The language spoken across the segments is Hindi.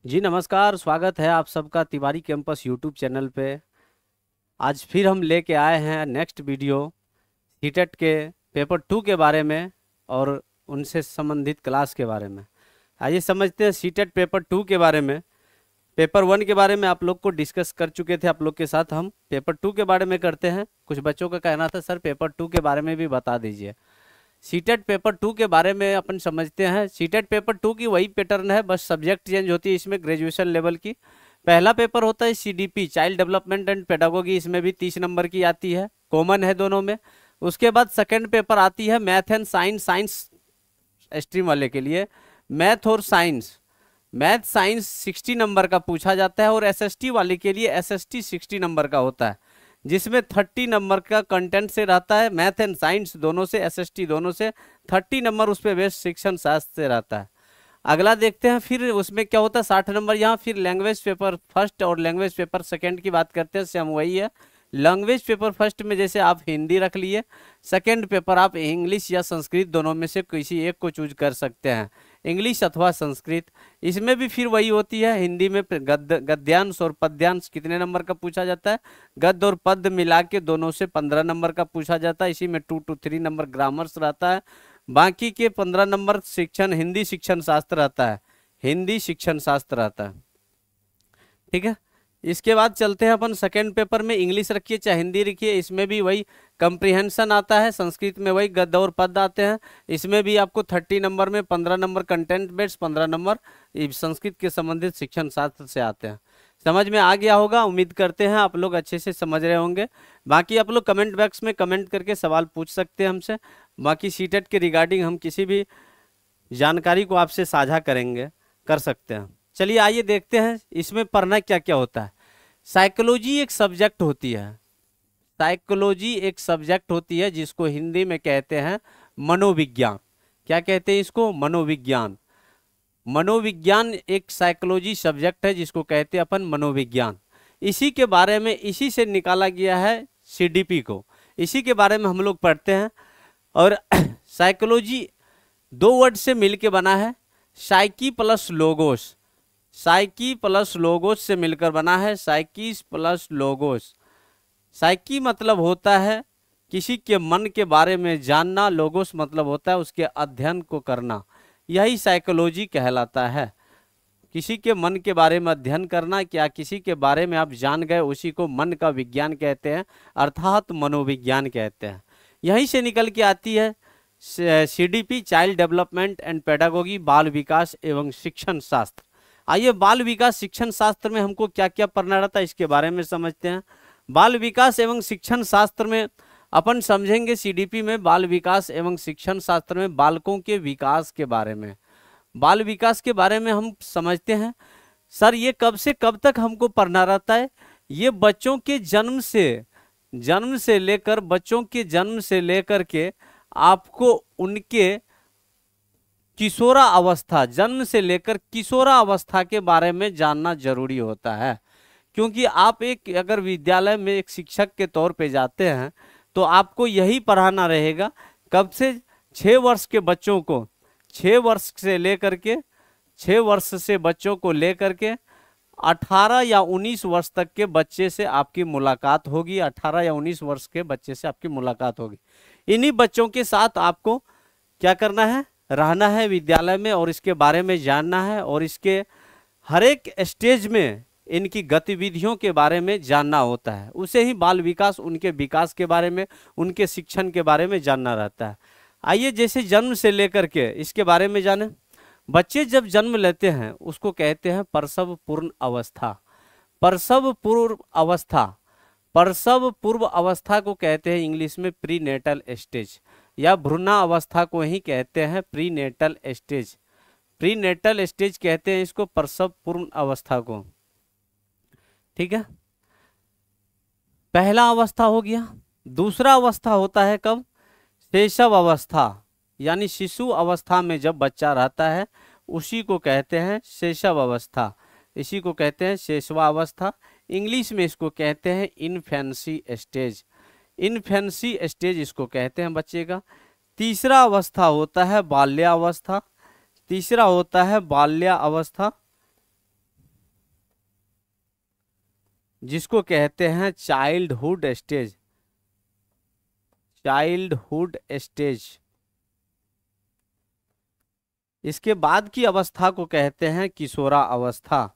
जी नमस्कार, स्वागत है आप सबका तिवारी कैंपस यूट्यूब चैनल पे। आज फिर हम लेके आए हैं नेक्स्ट वीडियो सीटेट के पेपर 2 के बारे में और उनसे संबंधित क्लास के बारे में। आइए समझते हैं सीटेट पेपर 2 के बारे में। पेपर 1 के बारे में आप लोग को डिस्कस कर चुके थे, आप लोग के साथ हम पेपर 2 के बारे में करते हैं। कुछ बच्चों का कहना था सर पेपर 2 के बारे में भी बता दीजिए। सीटेट पेपर 2 के बारे में अपन समझते हैं। सीटेट पेपर 2 की वही पैटर्न है, बस सब्जेक्ट चेंज होती है इसमें ग्रेजुएशन लेवल की। पहला पेपर होता है CDP child development and pedagogy, इसमें भी 30 नंबर की आती है, कॉमन है दोनों में। उसके बाद सेकंड पेपर आती है math and science, science stream वाले के लिए मैथ और साइंस। मैथ साइंस 60 नंबर का पूछा जाता है और एसएसटी वाले के लिए एसएसटी 60 नंबर का होता है, जिसमें 30 नंबर का कंटेंट से रहता है। मैथ एंड साइंस दोनों से, एसएसटी दोनों से 30 नंबर उस पर बेस्ड शिक्षण शास्त्र से रहता है। अगला देखते हैं फिर उसमें क्या होता है 60 नंबर। यहाँ फिर लैंग्वेज पेपर फर्स्ट और लैंग्वेज पेपर सेकंड की बात करते हैं, सेम वही है। लैंग्वेज पेपर फर्स्ट में जैसे आप हिंदी रख लिए, सेकंड पेपर आप इंग्लिश या संस्कृत दोनों में से किसी एक को चूज कर सकते हैं, इंग्लिश अथवा संस्कृत। इसमें भी फिर वही होती है, हिंदी में गद्यांश और पद्यांश कितने नंबर का पूछा जाता है, गद्य और पद्य मिला के दोनों से 15 नंबर का पूछा जाता है। इसी में 2 to 3 नंबर ग्रामर्स रहता है, बाकी के 15 नंबर शिक्षण हिंदी शिक्षण शास्त्र रहता है, हिंदी शिक्षण शास्त्र रहता है। ठीक है, इसके बाद चलते हैं अपन सेकेंड पेपर में। इंग्लिश रखिए चाहे हिंदी रखिए, इसमें भी वही कंप्रीहेंशन आता है, संस्कृत में वही गद्य और पद्य आते हैं। इसमें भी आपको 30 नंबर में 15 number content based, 15 number Sanskrit के संबंधित शिक्षण शास्त्र से आते हैं। समझ में आ गया होगा, उम्मीद करते हैं आप लोग अच्छे से समझ रहे होंगे। बाकी आप लोग कमेंट बॉक्स में कमेंट करके सवाल पूछ सकते हैं हमसे। बाकी सीटेट के रिगार्डिंग हम किसी भी जानकारी को आपसे साझा करेंगे, कर सकते हैं। चलिए आइए देखते हैं इसमें पढ़ना क्या क्या होता है। साइकोलॉजी एक सब्जेक्ट होती है, साइकोलॉजी एक सब्जेक्ट होती है जिसको हिंदी में कहते हैं मनोविज्ञान। क्या कहते हैं इसको? मनोविज्ञान। मनोविज्ञान एक साइकोलॉजी सब्जेक्ट है जिसको कहते हैं अपन मनोविज्ञान। इसी के बारे में, इसी से निकाला गया है सीडीपी को, इसी के बारे में हम लोग पढ़ते हैं। और साइकोलॉजी 2 वर्ड से मिलके बना है, psyche plus logos, psyche plus logos से मिलकर बना है, साइकीस प्लस लोगोस। साइकी मतलब होता है किसी के मन के बारे में जानना, लोगोस मतलब होता है उसके अध्ययन को करना, यही साइकोलॉजी कहलाता है। किसी के मन के बारे में अध्ययन करना, क्या किसी के बारे में आप जान गए, उसी को मन का विज्ञान कहते हैं, अर्थात मनोविज्ञान कहते हैं। यहीं से निकल के आती है CDP child development and pedagogy, बाल विकास एवं शिक्षण शास्त्र। आइए बाल विकास शिक्षण शास्त्र में हमको क्या क्या पढ़ना रहता है इसके बारे में समझते हैं। बाल विकास एवं शिक्षण शास्त्र में अपन समझेंगे, सीडीपी में बाल विकास एवं शिक्षण शास्त्र में बालकों के विकास के बारे में, बाल विकास के बारे में हम समझते हैं। सर ये कब से कब तक हमको पढ़ना रहता है? ये बच्चों के जन्म से लेकर, बच्चों के जन्म से लेकर के आपको उनके किशोरा अवस्था, जन्म से लेकर किशोरा अवस्था के बारे में जानना जरूरी होता है। क्योंकि आप एक अगर विद्यालय में एक शिक्षक के तौर पे जाते हैं तो आपको यही पढ़ाना रहेगा। कब से? 6 वर्ष के बच्चों को, 6 वर्ष से लेकर के, 6 वर्ष से बच्चों को लेकर के 18 या 19 वर्ष तक के बच्चे से आपकी मुलाकात होगी, 18 या 19 वर्ष के बच्चे से आपकी मुलाकात होगी। इन्हीं बच्चों के साथ आपको क्या करना है? रहना है विद्यालय में और इसके बारे में जानना है, और इसके हर एक स्टेज में इनकी गतिविधियों के बारे में जानना होता है। उसे ही बाल विकास, उनके विकास के बारे में, उनके शिक्षण के बारे में जानना रहता है। आइए जैसे जन्म से लेकर के इसके बारे में जाने। बच्चे जब जन्म लेते हैं उसको कहते हैं प्रसव पूर्ण अवस्था, प्रसव पूर्व अवस्था, प्रसव पूर्व अवस्था को कहते हैं इंग्लिश में प्रीनेटल स्टेज, या भ्रूणा अवस्था को ही कहते हैं प्रीनेटल स्टेज। प्रीनेटल स्टेज कहते हैं इसको, प्रसव पूर्व अवस्था को। ठीक है, पहला अवस्था हो गया। दूसरा अवस्था होता है कब? शैशव अवस्था, यानी शिशु अवस्था में जब बच्चा रहता है उसी को कहते हैं शैशव अवस्था, इसी को कहते हैं शैशवा अवस्था। इंग्लिश में इसको कहते हैं इन्फेंसी स्टेज, इन्फेंसी स्टेज इसको कहते हैं बच्चे का। तीसरा अवस्था होता है बाल्यावस्था, तीसरा होता है बाल्यावस्था। जिसको कहते हैं चाइल्डहुड स्टेज, चाइल्डहुड स्टेज। इसके बाद की अवस्था को कहते हैं किशोरा अवस्था।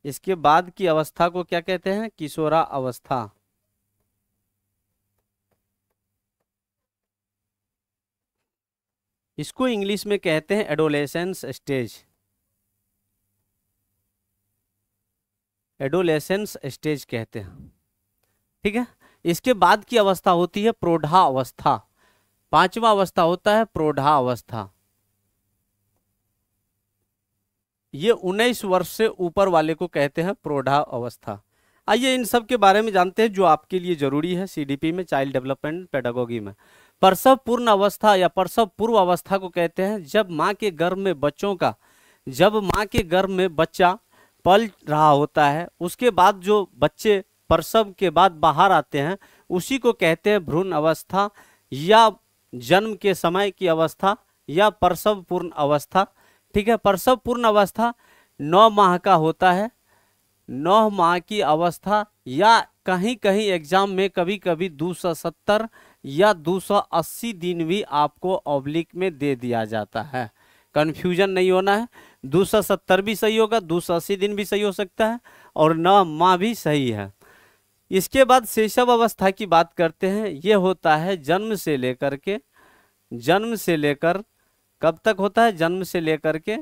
इसके बाद की अवस्था को क्या कहते हैं? किशोरा अवस्था। इसको इंग्लिश में कहते हैं एडोलेसेंस स्टेज, एडोलेसेंस स्टेज कहते हैं। ठीक है, इसके बाद की अवस्था होती है प्रौढ़ा अवस्था। पांचवा अवस्था होता है प्रौढ़ा अवस्था। ये 19 वर्ष से ऊपर वाले को कहते हैं प्रौढ़ा अवस्था। आइए इन सब के बारे में जानते हैं जो आपके लिए जरूरी है सीडीपी में, चाइल्ड डेवलपमेंट पेडागोगी में। प्रसव पूर्ण अवस्था या प्रसव पूर्व अवस्था को कहते हैं जब माँ के गर्भ में बच्चों का, जब माँ के गर्भ में बच्चा पल रहा होता है, उसके बाद जो बच्चे प्रसव के बाद बाहर आते हैं उसी को कहते हैं भ्रूण अवस्था या जन्म के समय की अवस्था या प्रसव पूर्ण अवस्था। ठीक है, प्रसव पूर्ण अवस्था 9 माह का होता है, 9 माह की अवस्था, या कहीं कहीं एग्जाम में कभी कभी 270 या 280 दिन भी आपको ऑब्लिक में दे दिया जाता है। कंफ्यूजन नहीं होना है, 270 भी सही होगा, 280 दिन भी सही हो सकता है और 9 माह भी सही है। इसके बाद शैशव अवस्था की बात करते हैं। ये होता है जन्म से लेकर के, जन्म से लेकर कब तक होता है? जन्म से लेकर के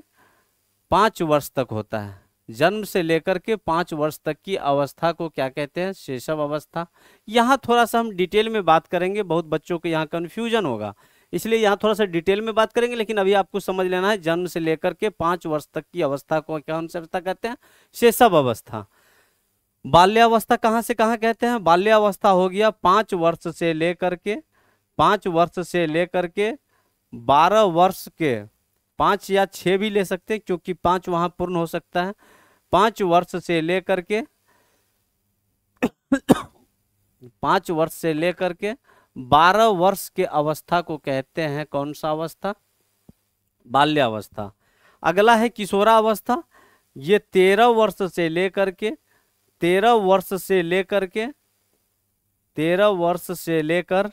5 वर्ष तक होता है। जन्म से लेकर के 5 वर्ष तक की अवस्था को क्या कहते हैं? शैशव अवस्था। यहाँ थोड़ा सा हम डिटेल में बात करेंगे, बहुत बच्चों को यहाँ कंफ्यूजन होगा, इसलिए यहाँ थोड़ा सा डिटेल में बात करेंगे, लेकिन अभी आपको समझ लेना है जन्म से लेकर के 5 वर्ष तक की अवस्था को कौन सी अवस्था कहते हैं? शैशव अवस्था। बाल्यावस्था कहाँ से कहाँ कहते हैं? बाल्यावस्था हो गया 5 वर्ष से लेकर के, 5 वर्ष से लेकर के 12 वर्ष के, 5 या 6 भी ले सकते हैं क्योंकि 5 वहां पूर्ण हो सकता है। 5 वर्ष से लेकर के 5 वर्ष से लेकर के 12 वर्ष के अवस्था को कहते हैं कौन सा अवस्था? बाल्यावस्था। अगला है किशोरा अवस्था। ये 13 वर्ष से लेकर के 13 वर्ष से लेकर के 13 वर्ष से लेकर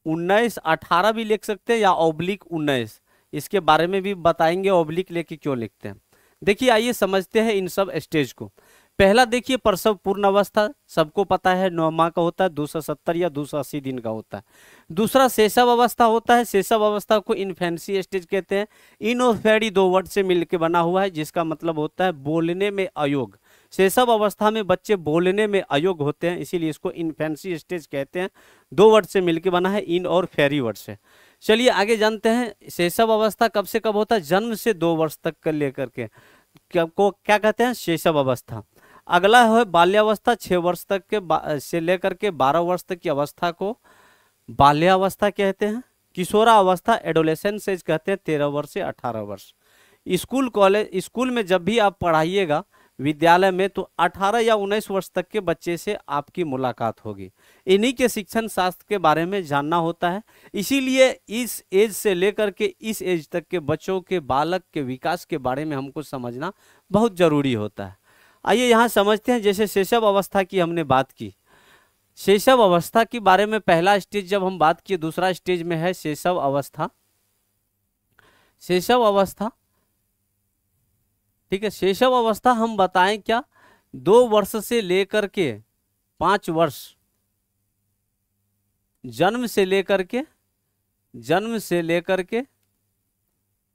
19, 18 भी लिख सकते हैं या ऑब्लिक 19, इसके बारे में भी बताएंगे ऑब्लिक लेके क्यों लिखते हैं। देखिए आइए समझते हैं इन सब स्टेज को। पहला देखिए प्रसव पूर्ण अवस्था, सबको पता है 9 माह का होता है, 270 या 280 दिन का होता है। दूसरा शैशव अवस्था होता है। शैशव अवस्था को इन्फेंसी स्टेज कहते हैं। इन और फेडी 2 वर्ड से मिलकर बना हुआ है जिसका मतलब होता है बोलने में अयोग्य। शैशव अवस्था में बच्चे बोलने में अयोग्य होते हैं, इसीलिए इसको इन्फेंसी स्टेज कहते हैं। 2 वर्ड से मिलकर बना है, इन और फेरी वर्ड से। चलिए आगे जानते हैं शैशव अवस्था कब से कब होता है? जन्म से 2 वर्ष तक का लेकर के को क्या कहते हैं? शैशव अवस्था। अगला है बाल्यावस्था। 6 वर्ष तक के से लेकर के 12 वर्ष तक की अवस्था को बाल्यावस्था कहते हैं। किशोरा अवस्था एडोलेसेंस एज कहते हैं 13 वर्ष से 18 वर्ष। स्कूल कॉलेज स्कूल में जब भी आप पढ़ाइएगा विद्यालय में तो 18 या 19 वर्ष तक के बच्चे से आपकी मुलाकात होगी। इन्हीं के शिक्षण शास्त्र के बारे में जानना होता है, इसीलिए इस एज से लेकर के इस एज तक के बच्चों के बालक के विकास के बारे में हमको समझना बहुत जरूरी होता है। आइए यहाँ समझते हैं। जैसे शैशव अवस्था की हमने बात की, शैशव अवस्था के बारे में पहला स्टेज जब हम बात किए, दूसरा स्टेज में है शैशव अवस्था। शैशव अवस्था, ठीक है, शैशव अवस्था हम बताएं क्या? 2 वर्ष से लेकर के 5 वर्ष, जन्म से लेकर के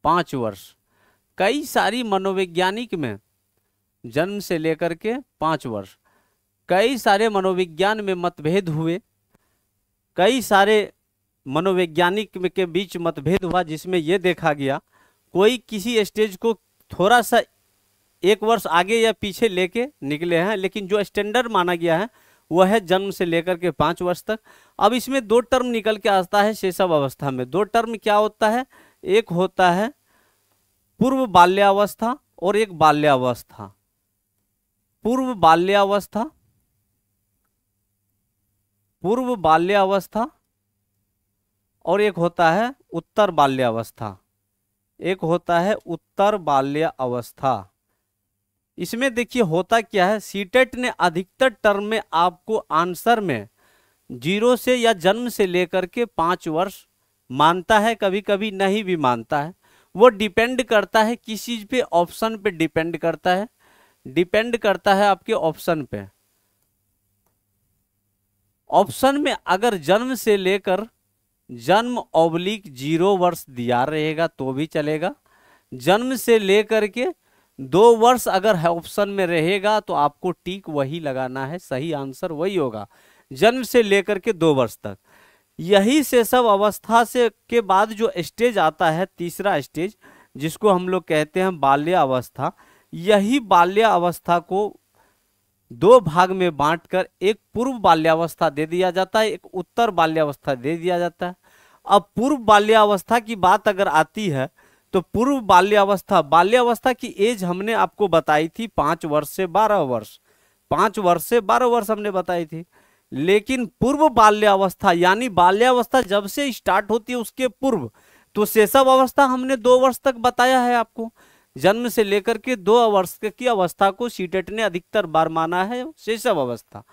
5 वर्ष। कई सारी मनोवैज्ञानिक में जन्म से लेकर के 5 वर्ष कई सारे मनोविज्ञान में मतभेद हुए, कई सारे मनोवैज्ञानिक के बीच मतभेद हुआ, जिसमें यह देखा गया कोई किसी स्टेज को थोड़ा सा 1 वर्ष आगे या पीछे लेके निकले हैं, लेकिन जो स्टैंडर्ड माना गया है वह है जन्म से लेकर के 5 वर्ष तक। अब इसमें 2 टर्म निकल के आता है शैशव अवस्था में। 2 टर्म क्या होता है? एक होता है पूर्व बाल्यावस्था और एक बाल्यावस्था। पूर्व बाल्यावस्था, पूर्व बाल्यावस्था और एक होता है उत्तर बाल्यावस्था। एक होता है उत्तर बाल्या अवस्था। इसमें देखिए होता क्या है, सीटेट ने अधिकतर टर्म में आपको आंसर में 0 से या जन्म से लेकर के 5 वर्ष मानता है, कभी कभी नहीं भी मानता है। वो डिपेंड करता है किस चीज पे, ऑप्शन पे डिपेंड करता है, डिपेंड करता है आपके ऑप्शन पे। ऑप्शन में अगर जन्म से लेकर जन्म ऑब्लिक 0 वर्ष दिया रहेगा तो भी चलेगा। जन्म से लेकर के 2 वर्ष अगर ऑप्शन में रहेगा तो आपको टिक वही लगाना है, सही आंसर वही होगा, जन्म से लेकर के 2 वर्ष तक। यही से सब अवस्था से के बाद जो स्टेज आता है, तीसरा स्टेज, जिसको हम लोग कहते हैं बाल्यावस्था, यही बाल्यावस्था को 2 भाग में बांटकर एक पूर्व बाल्यावस्था दे दिया जाता है, एक उत्तर बाल्यावस्था दे दिया जाता है। अब पूर्व बाल्यावस्था की बात अगर आती है तो पूर्व बाल्यावस्था, बाल्यावस्था की एज हमने आपको बताई थी 5 वर्ष से 12 वर्ष, 5 वर्ष से 12 वर्ष हमने बताई थी। लेकिन पूर्व बाल्यावस्था यानी बाल्यावस्था जब से स्टार्ट होती है उसके पूर्व, तो शैशव अवस्था हमने 2 वर्ष तक बताया है आपको। जन्म से लेकर के 2 वर्ष की अवस्था को सीटेट ने अधिकतर बार माना है शैशव अवस्था।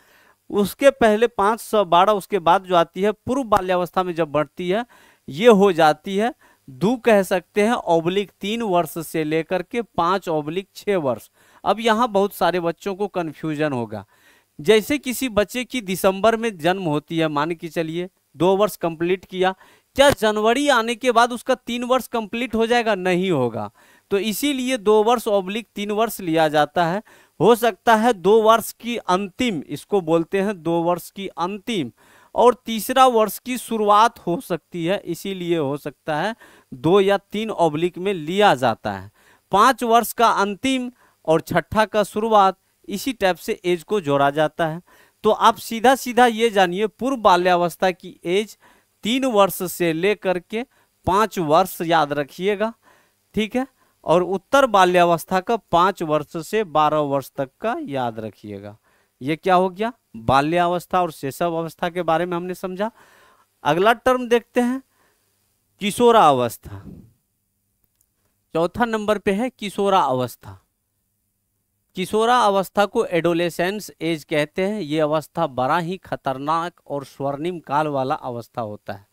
उसके पहले 5 से 12, उसके बाद जो आती है पूर्व बाल्यावस्था में जब बढ़ती है, ये हो जाती है दू कह सकते हैं ऑब्लिक 3 वर्ष से लेकर के 5 ऑब्लिक 6 वर्ष। अब यहाँ बहुत सारे बच्चों को कन्फ्यूजन होगा। जैसे किसी बच्चे की दिसंबर में जन्म होती है, मान के चलिए 2 वर्ष कंप्लीट किया, क्या जनवरी आने के बाद उसका 3 वर्ष कंप्लीट हो जाएगा? नहीं होगा। तो इसीलिए 2 वर्ष ऑब्लिक 3 वर्ष लिया जाता है। हो सकता है 2 वर्ष की अंतिम, इसको बोलते हैं 2 वर्ष की अंतिम, और तीसरा वर्ष की शुरुआत हो सकती है, इसीलिए हो सकता है 2 या 3 ऑब्लिक में लिया जाता है। 5 वर्ष का अंतिम और छठा का शुरुआत, इसी टाइप से एज को जोड़ा जाता है। तो आप सीधा सीधा ये जानिए पूर्व बाल्यावस्था की एज 3 वर्ष से लेकर के 5 वर्ष याद रखिएगा, ठीक है। और उत्तर बाल्यावस्था का 5 वर्ष से 12 वर्ष तक का याद रखिएगा। ये क्या हो गया? बाल्यावस्था और शैशव अवस्था के बारे में हमने समझा। अगला टर्म देखते हैं किशोरावस्था। चौथा नंबर पे है किशोरा अवस्था। किशोरा अवस्था को एडोलेसेंस एज कहते हैं। ये अवस्था बड़ा ही खतरनाक और स्वर्णिम काल वाला अवस्था होता है।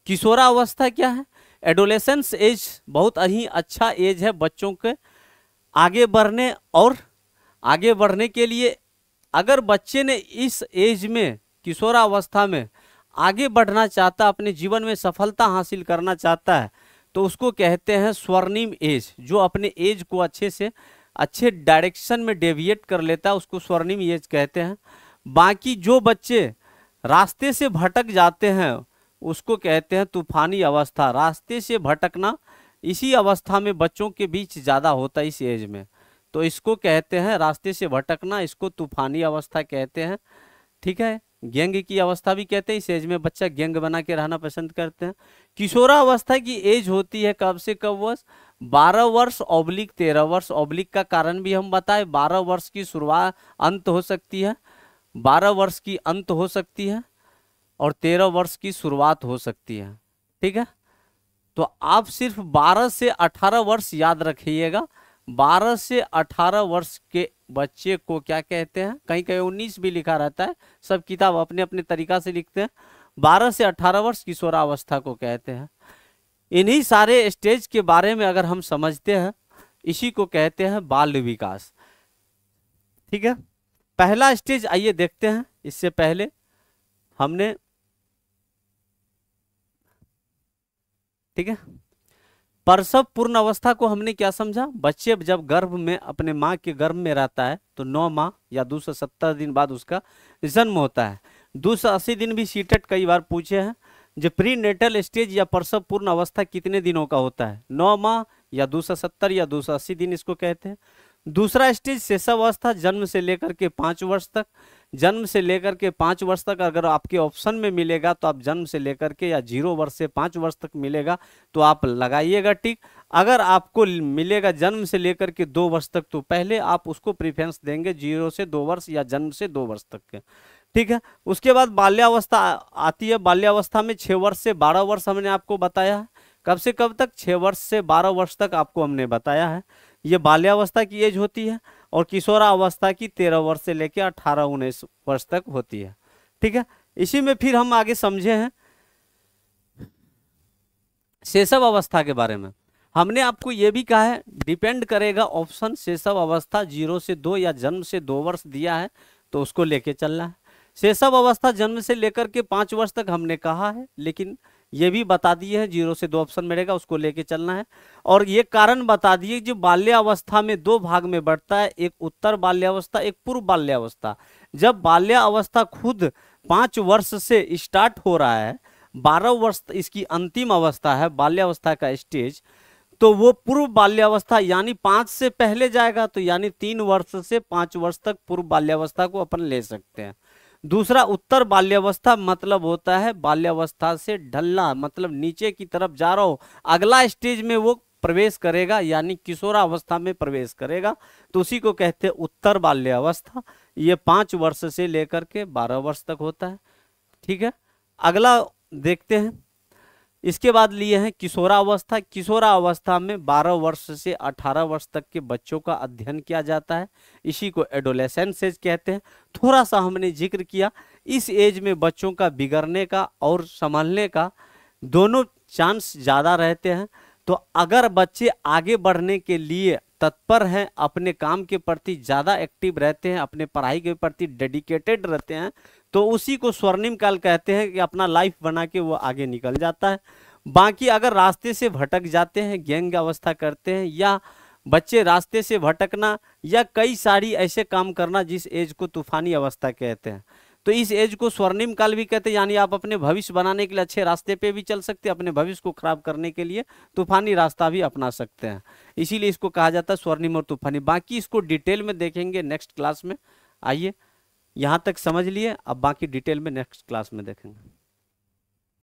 किशोरा अवस्था क्या है? एडोलेसेंस एज बहुत ही अच्छा एज है बच्चों के आगे बढ़ने, और आगे बढ़ने के लिए अगर बच्चे ने इस एज में, किशोरा अवस्था में आगे बढ़ना चाहता, अपने जीवन में सफलता हासिल करना चाहता है, तो उसको कहते हैं स्वर्णिम एज। जो अपने एज को अच्छे से अच्छे डायरेक्शन में डेविएट कर लेता है उसको स्वर्णिम एज कहते हैं। बाकी जो बच्चे रास्ते से भटक जाते हैं उसको कहते हैं तूफानी अवस्था। रास्ते से भटकना इसी अवस्था में बच्चों के बीच ज़्यादा होता है, इस एज में, तो इसको कहते हैं रास्ते से भटकना, इसको तूफानी अवस्था कहते हैं, ठीक है। गैंग की अवस्था भी कहते हैं। इस एज में बच्चा गैंग बना के रहना पसंद करते हैं। किशोरा अवस्था की एज होती है कब से कब वर्ष? 12 वर्ष ऑब्लिक 13 वर्ष। ऑब्लिक का कारण भी हम बताए, 12 वर्ष की शुरुआत अंत हो सकती है, 12 वर्ष की अंत हो सकती है, और 13 वर्ष की शुरुआत हो सकती है, ठीक है। तो आप सिर्फ 12 से 18 वर्ष याद रखिएगा। 12 से 18 वर्ष के बच्चे को क्या कहते हैं? कहीं कहीं 19 भी लिखा रहता है, सब किताब अपने अपने तरीका से लिखते हैं। 12 से 18 वर्ष किशोरावस्था को कहते हैं। इन्हीं सारे स्टेज के बारे में अगर हम समझते हैं, इसी को कहते हैं बाल विकास, ठीक है। पहला स्टेज आइए देखते हैं। इससे पहले हमने, ठीक है, प्रसव पूर्ण अवस्था को हमने क्या समझा? बच्चे जब गर्भ में, अपने माँ के गर्भ में रहता है तो 9 माह या 270 दिन बाद उसका जन्म होता है। 280 दिन भी सीटेट कई बार पूछे हैं। जो प्री नेटल स्टेज या प्रसव पूर्ण अवस्था कितने दिनों का होता है? 9 माह या 270 या 280 दिन इसको कहते हैं। दूसरा स्टेज शैशव अवस्था, जन्म से लेकर के 5 वर्ष तक। जन्म से लेकर के 5 वर्ष तक अगर आपके ऑप्शन में मिलेगा तो आप जन्म से लेकर के, या 0 वर्ष से 5 वर्ष तक मिलेगा तो आप लगाइएगा टिक। अगर आपको मिलेगा जन्म से लेकर के 2 वर्ष तक तो पहले आप उसको प्रेफरेंस देंगे 0 से 2 वर्ष या जन्म से 2 वर्ष तक के, ठीक है। उसके बाद बाल्यावस्था आती है। बाल्यावस्था में 6 वर्ष से 12 वर्ष हमने आपको बताया है। कब से कब तक? 6 वर्ष से 12 वर्ष तक आपको हमने बताया है। ये बाल्यावस्था की एज होती है। और किशोरावस्था की 13 वर्ष से लेकर 18-19 वर्ष तक होती है। ठीक है, इसी में फिर हम आगे समझे हैं शैशव अवस्था के बारे में। हमने आपको यह भी कहा है डिपेंड करेगा ऑप्शन शैशव अवस्था 0 से 2 या जन्म से 2 वर्ष दिया है तो उसको लेके चलना है। शैशव अवस्था जन्म से लेकर के 5 वर्ष तक हमने कहा है, लेकिन ये भी बता दिए है 0 से 2 ऑप्शन मिलेगा उसको लेके चलना है। और ये कारण बता दिए जो बाल्यावस्था में 2 भाग में बढ़ता है, एक उत्तर बाल्यावस्था एक पूर्व बाल्यावस्था। जब बाल्यावस्था खुद 5 वर्ष से स्टार्ट हो रहा है, 12 वर्ष इसकी अंतिम अवस्था है बाल्यावस्था का स्टेज, तो वो पूर्व बाल्यावस्था यानी 5 से पहले जाएगा, तो यानी 3 वर्ष से 5 वर्ष तक पूर्व बाल्यावस्था को अपन ले सकते हैं। दूसरा उत्तर बाल्यावस्था मतलब होता है बाल्यावस्था से ढलना, मतलब नीचे की तरफ जा रहा हो, अगला स्टेज में वो प्रवेश करेगा यानी किशोरावस्था में प्रवेश करेगा, तो उसी को कहते हैं उत्तर बाल्यावस्था। ये 5 वर्ष से लेकर के 12 वर्ष तक होता है। ठीक है, अगला देखते हैं। इसके बाद लिए हैं किशोरावस्था। किशोरावस्था में 12 वर्ष से 18 वर्ष तक के बच्चों का अध्ययन किया जाता है, इसी को एडोलेसेंस एज कहते हैं। थोड़ा सा हमने जिक्र किया, इस एज में बच्चों का बिगड़ने का और संभलने का दोनों चांस ज़्यादा रहते हैं। तो अगर बच्चे आगे बढ़ने के लिए तत्पर हैं, अपने काम के प्रति ज़्यादा एक्टिव रहते हैं, अपने पढ़ाई के प्रति डेडिकेटेड रहते हैं, तो उसी को स्वर्णिम काल कहते हैं कि अपना लाइफ बना के वो आगे निकल जाता है। बाकी अगर रास्ते से भटक जाते हैं, गैंग अवस्था करते हैं, या बच्चे रास्ते से भटकना या कई सारी ऐसे काम करना जिस एज को तूफानी अवस्था कहते हैं, तो इस एज को स्वर्णिम काल भी कहते हैं। यानी आप अपने भविष्य बनाने के लिए अच्छे रास्ते पे भी चल सकते हैं, अपने भविष्य को खराब करने के लिए तूफानी रास्ता भी अपना सकते हैं, इसीलिए इसको कहा जाता है स्वर्णिम और तूफानी। बाकी इसको डिटेल में देखेंगे नेक्स्ट क्लास में। आइए यहाँ तक समझ लिए, अब बाकी डिटेल में नेक्स्ट क्लास में देखेंगे।